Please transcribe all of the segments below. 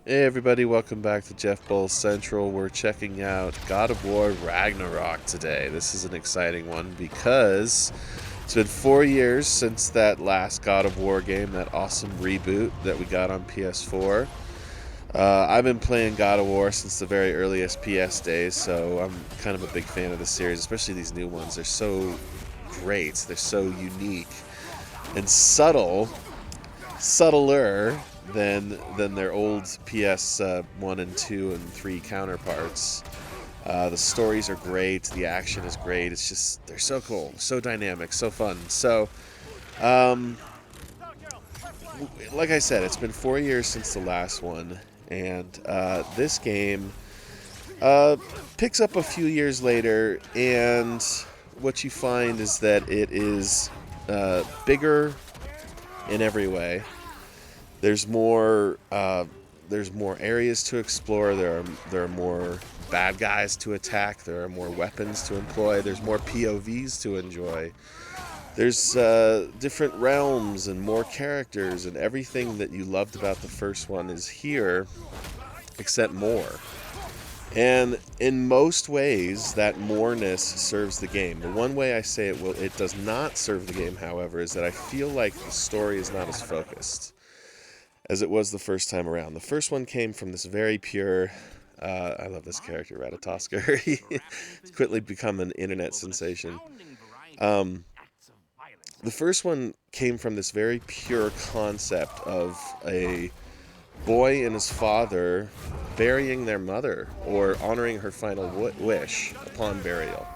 Hey everybody, welcome back to Jeff Bull Central. We're checking out God of War Ragnarok today. This is an exciting one because it's been 4 years since that last God of War game, that awesome reboot that we got on PS4. I've been playing God of War since the very earliest PS days, so I'm kind of a big fan of the series, especially these new ones. They're so great, they're so unique and subtler than their old PS 1 and 2 and 3 counterparts. The stories are great, the action is great. It's just they're so cool, so dynamic, so fun. So, um, like I said, it's been 4 years since the last one, and this game picks up a few years later, and what you find is that it is bigger in every way. There's more areas to explore. There are more bad guys to attack. There are more weapons to employ. There's more POVs to enjoy. There's different realms and more characters, and everything that you loved about the first one is here, except more. And in most ways, that moreness serves the game. The one way I say it does not serve the game, however, is that I feel like the story is not as focused as it was the first time around. The first one came from this very pure. I love this character, Ratatoskr. He's quickly become an internet sensation. Um, the first one came from this very pure concept of a boy and his father burying their mother or honoring her final wish upon burial.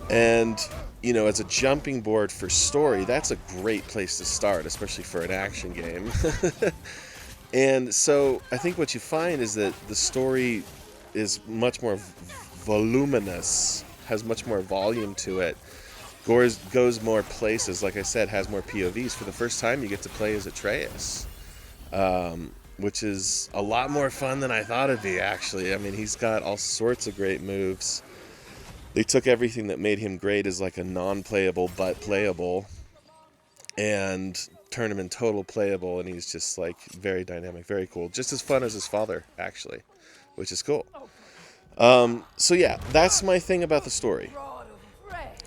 And, you know, as a jumping board for story, that's a great place to start, especially for an action game. And so I think what you find is that the story is much more voluminous, has much more volume to it, goes more places, like I said, has more POVs. For the first time, you get to play as Atreus, which is a lot more fun than I thought it'd be, actually. I mean, he's got all sorts of great moves. They took everything that made him great as like a non-playable but playable and turned him in total playable, and he's just like very dynamic, very cool. Just as fun as his father, actually, which is cool. So yeah, that's my thing about the story.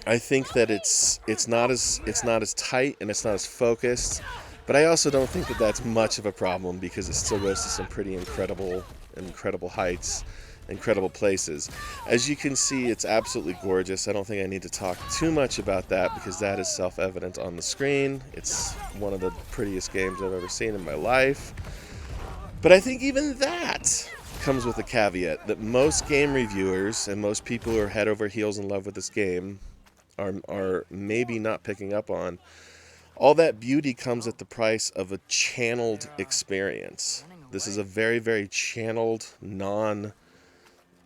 I think that it's not as tight and it's not as focused, but I also don't think that that's much of a problem because it still goes to some pretty incredible heights. Incredible places. As you can see, it's absolutely gorgeous. I don't think I need to talk too much about that because that is self-evident on the screen. It's one of the prettiest games I've ever seen in my life. But I think even that comes with a caveat that most game reviewers and most people who are head over heels in love with this game are maybe not picking up on. All that beauty comes at the price of a channeled experience. This is a very, very channeled,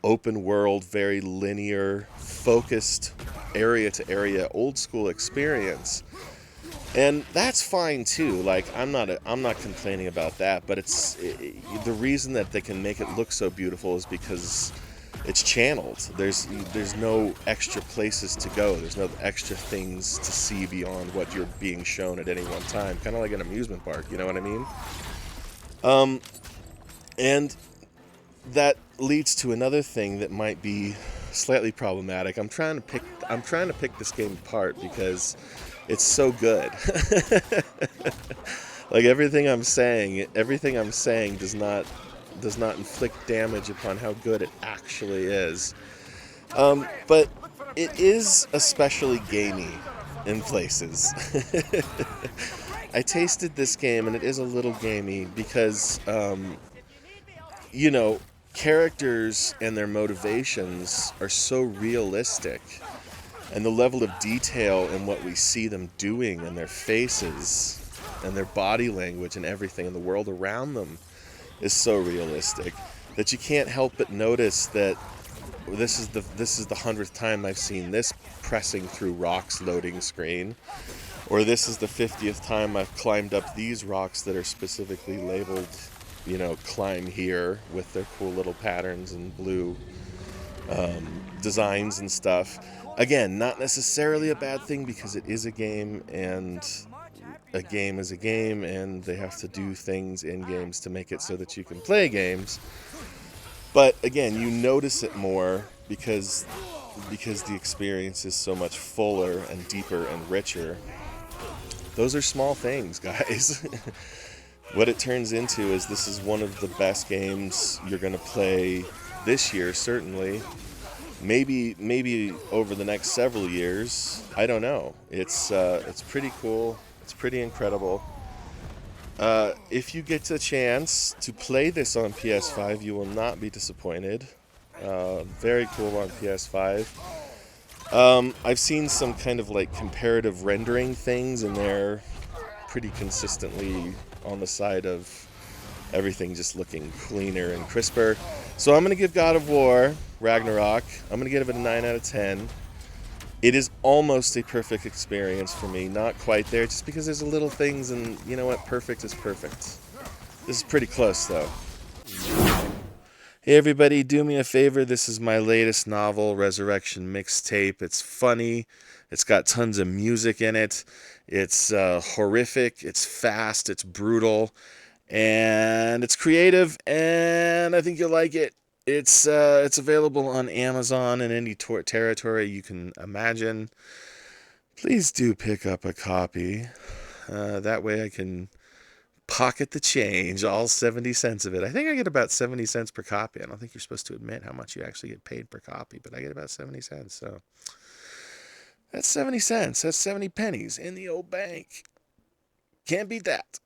open world, very linear, focused area to area, old school experience. And that's fine too. Like I'm not complaining about that, but the reason that they can make it look so beautiful is because it's channeled. There's no extra places to go. There's no extra things to see beyond what you're being shown at any one time. Kind of like an amusement park, you know what I mean? And that leads to another thing that might be slightly problematic. I'm trying to pick this game apart because it's so good. Like everything I'm saying does not inflict damage upon how good it actually is. But it is especially gamey in places. I tasted this game and it is a little gamey because you know, characters and their motivations are so realistic, and the level of detail in what we see them doing and their faces and their body language and everything in the world around them is so realistic that you can't help but notice that this is the 100th time I've seen this pressing through rocks loading screen, or this is the 50th time I've climbed up these rocks that are specifically labeled, you know, climb here, with their cool little patterns and blue designs and stuff. Again, not necessarily a bad thing because it is a game, and a game is a game, and they have to do things in games to make it so that you can play games. But again, you notice it more because the experience is so much fuller and deeper and richer. Those are small things, guys. What it turns into is this is one of the best games you're going to play this year, certainly. Maybe over the next several years. I don't know. It's pretty cool. It's pretty incredible. If you get a chance to play this on PS5, you will not be disappointed. Very cool on PS5. I've seen some kind of like comparative rendering things, and they're pretty consistently on the side of everything just looking cleaner and crisper. So I'm going to give God of War Ragnarok, I'm going to give it a 9 out of 10. It is almost a perfect experience for me. Not quite there, just because there's little things, and you know what? Perfect is perfect. This is pretty close, though. Hey everybody, do me a favor. This is my latest novel, Resurrection Mixtape. It's funny. It's got tons of music in it. It's horrific. It's fast. It's brutal. And it's creative, and I think you'll like it. It's available on Amazon in any territory you can imagine. Please do pick up a copy. That way I can pocket the change, all 70 cents of it. I think I get about 70 cents per copy. I don't think you're supposed to admit how much you actually get paid per copy, but I get about 70 cents. So that's 70 cents. That's 70 pennies in the old bank. Can't beat that.